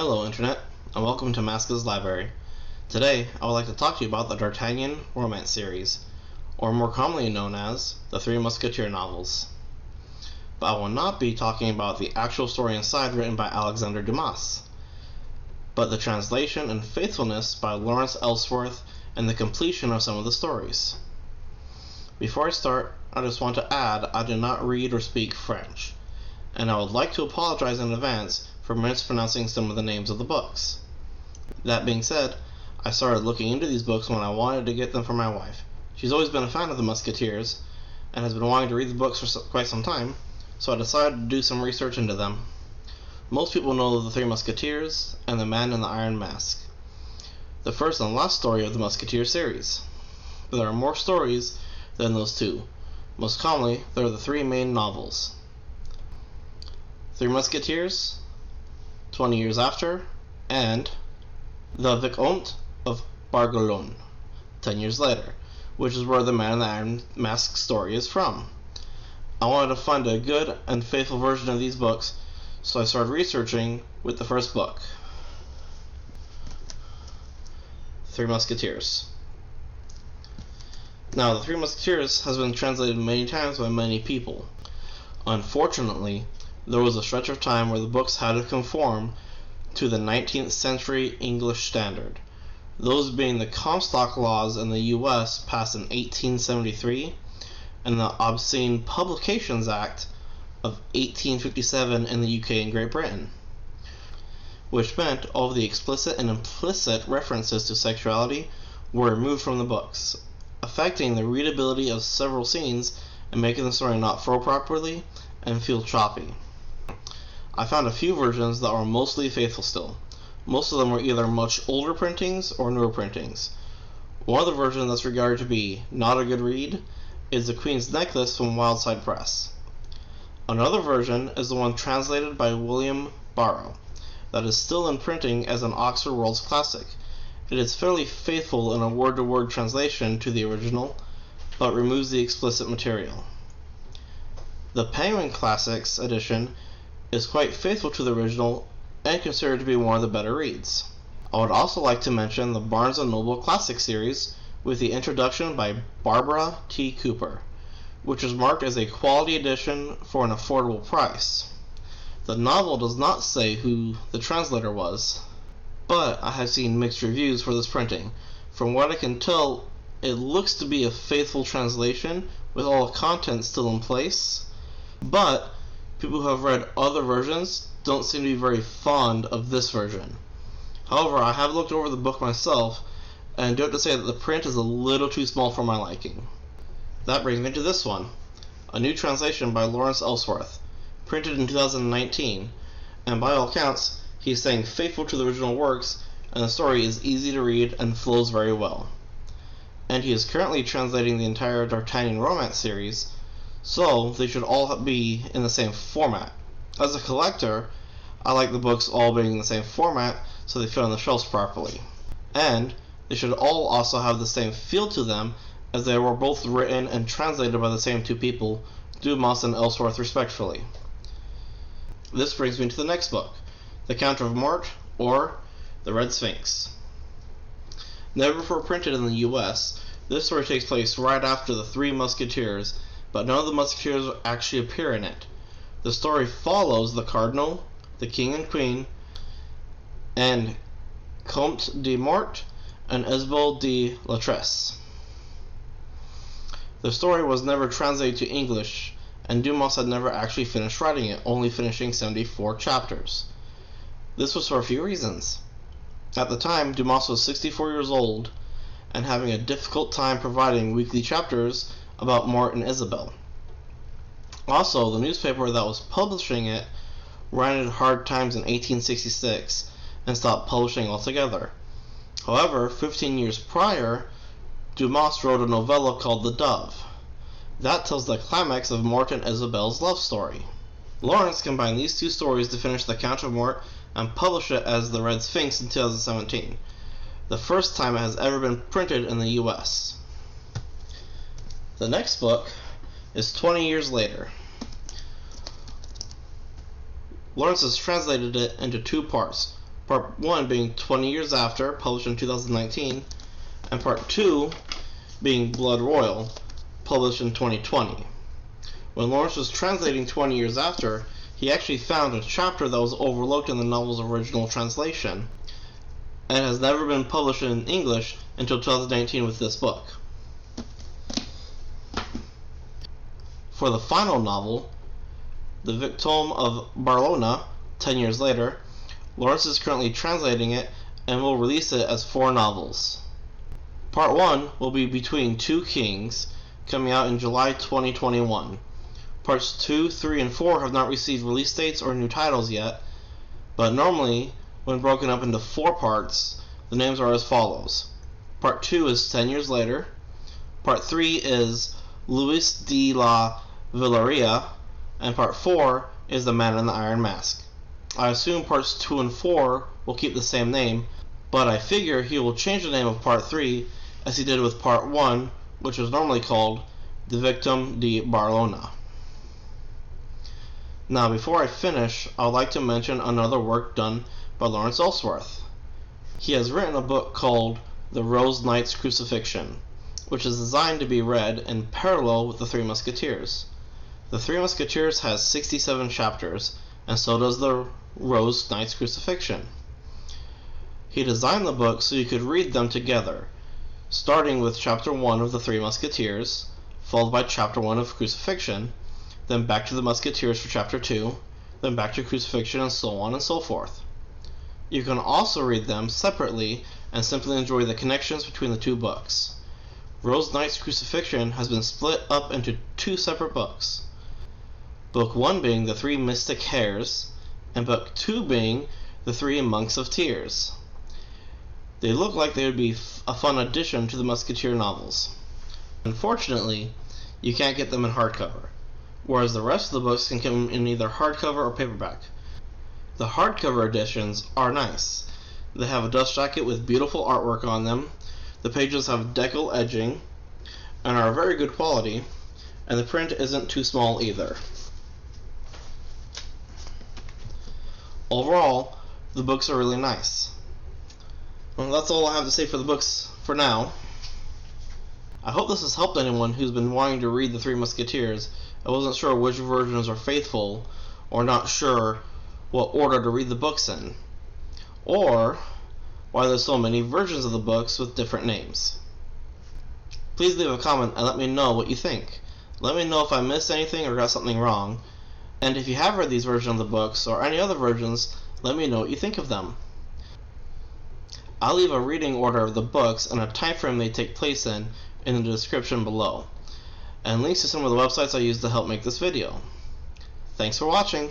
Hello Internet, and welcome to Maska's Library. Today, I would like to talk to you about the D'Artagnan romance series, or more commonly known as the Three Musketeer novels. But I will not be talking about the actual story inside written by Alexander Dumas, but the translation and faithfulness by Lawrence Ellsworth and the completion of some of the stories. Before I start, I just want to add I do not read or speak French, and I would like to apologize in advance for mispronouncing some of the names of the books. That being said, I started looking into these books when I wanted to get them for my wife. She's always been a fan of the Musketeers and has been wanting to read the books for quite some time, so I decided to do some research into them. Most people know the Three Musketeers and the Man in the Iron Mask, the first and last story of the Musketeer series. But there are more stories than those two. Most commonly, there are the three main novels: Three Musketeers, 20 Years After, and The Vicomte of Bragelonne, 10 years later, which is where the Man in the Iron Mask story is from. I wanted to find a good and faithful version of these books, so I started researching with the first book, Three Musketeers. Now, the Three Musketeers has been translated many times by many people. Unfortunately, there was a stretch of time where the books had to conform to the 19th century English standard, those being the Comstock laws in the US passed in 1873 and the Obscene Publications Act of 1857 in the UK and Great Britain, which meant all of the explicit and implicit references to sexuality were removed from the books, affecting the readability of several scenes and making the story not flow properly and feel choppy. I found a few versions that were mostly faithful still. Most of them were either much older printings or newer printings. One of the versions that's regarded to be not a good read is The Queen's Necklace from Wildside Press. Another version is the one translated by William Barrow that is still in printing as an Oxford World's Classic. It is fairly faithful in a word-to-word translation to the original, but removes the explicit material. The Penguin Classics edition is quite faithful to the original and considered to be one of the better reads. I would also like to mention the Barnes & Noble Classic series with the introduction by Barbara T. Cooper, which is marked as a quality edition for an affordable price. The novel does not say who the translator was, but I have seen mixed reviews for this printing. From what I can tell, it looks to be a faithful translation with all the content still in place, but people who have read other versions don't seem to be very fond of this version. However, I have looked over the book myself and do have to say that the print is a little too small for my liking. That brings me to this one, a new translation by Lawrence Ellsworth, printed in 2019, and by all accounts, he is staying faithful to the original works, and the story is easy to read and flows very well. And he is currently translating the entire D'Artagnan romance series, so they should all be in the same format. As a collector, I like the books all being in the same format so they fit on the shelves properly. And they should all also have the same feel to them, as they were both written and translated by the same two people, Dumas and Ellsworth respectively. This brings me to the next book, The Count of Moret, or The Red Sphinx. Never before printed in the US, this story takes place right after the Three Musketeers, but none of the Musketeers actually appear in it. The story follows the Cardinal, the King and Queen, and Comte de Moret and Isabelle de la Tresse. The story was never translated to English, and Dumas had never actually finished writing it, only finishing 74 chapters. This was for a few reasons. At the time, Dumas was 64 years old and having a difficult time providing weekly chapters about Moret and Isabelle. Also, the newspaper that was publishing it ran into hard times in 1866 and stopped publishing altogether. However, 15 years prior, Dumas wrote a novella called The Dove. That tells the climax of Moret and Isabelle's love story. Lawrence combined these two stories to finish The Count of Moret and publish it as The Red Sphinx in 2017, the first time it has ever been printed in the US. The next book is 20 Years Later. Lawrence has translated it into two parts. Part 1 being 20 Years After, published in 2019, and Part 2 being Blood Royal, published in 2020. When Lawrence was translating 20 Years After, he actually found a chapter that was overlooked in the novel's original translation, and has never been published in English until 2019 with this book. For the final novel, the Vicomte of Bragelonne, 10 years later, Lawrence is currently translating it and will release it as 4 novels. Part 1 will be Between Two Kings, coming out in July 2021. Parts 2, 3, and 4 have not received release dates or new titles yet, but normally, when broken up into 4 parts, the names are as follows. Part 2 is 10 Years Later. Part 3 is Louise de la Vallière, and Part 4 is The Man in the Iron Mask. I assume Parts 2 and 4 will keep the same name, but I figure he will change the name of Part 3 as he did with Part 1, which was normally called The Vicomte de Bragelonne. Now, before I finish, I would like to mention another work done by Lawrence Ellsworth. He has written a book called The Rose Knight's Crucifixion, which is designed to be read in parallel with the Three Musketeers. The Three Musketeers has 67 chapters, and so does the Rose Knight's Crucifixion. He designed the book so you could read them together, starting with Chapter 1 of the Three Musketeers, followed by Chapter 1 of Crucifixion, then back to the Musketeers for Chapter 2, then back to Crucifixion, and so on and so forth. You can also read them separately and simply enjoy the connections between the 2 books. Rose Knight's Crucifixion has been split up into 2 separate books. Book 1 being The Three Mystic Heirs, and Book 2 being The Three Monks of Tears. They look like they would be a fun addition to the Musketeer novels. Unfortunately, you can't get them in hardcover, whereas the rest of the books can come in either hardcover or paperback. The hardcover editions are nice. They have a dust jacket with beautiful artwork on them, the pages have decal edging, and are very good quality, and the print isn't too small either. Overall, the books are really nice. Well, that's all I have to say for the books for now. I hope this has helped anyone who's been wanting to read the Three Musketeers. I wasn't sure which versions are faithful, or not sure what order to read the books in, or why there's so many versions of the books with different names. Please leave a comment and let me know what you think. Let me know if I missed anything or got something wrong, and if you have read these versions of the books or any other versions, let me know what you think of them. I'll leave a reading order of the books and a time frame they take place in the description below, and links to some of the websites I used to help make this video. Thanks for watching!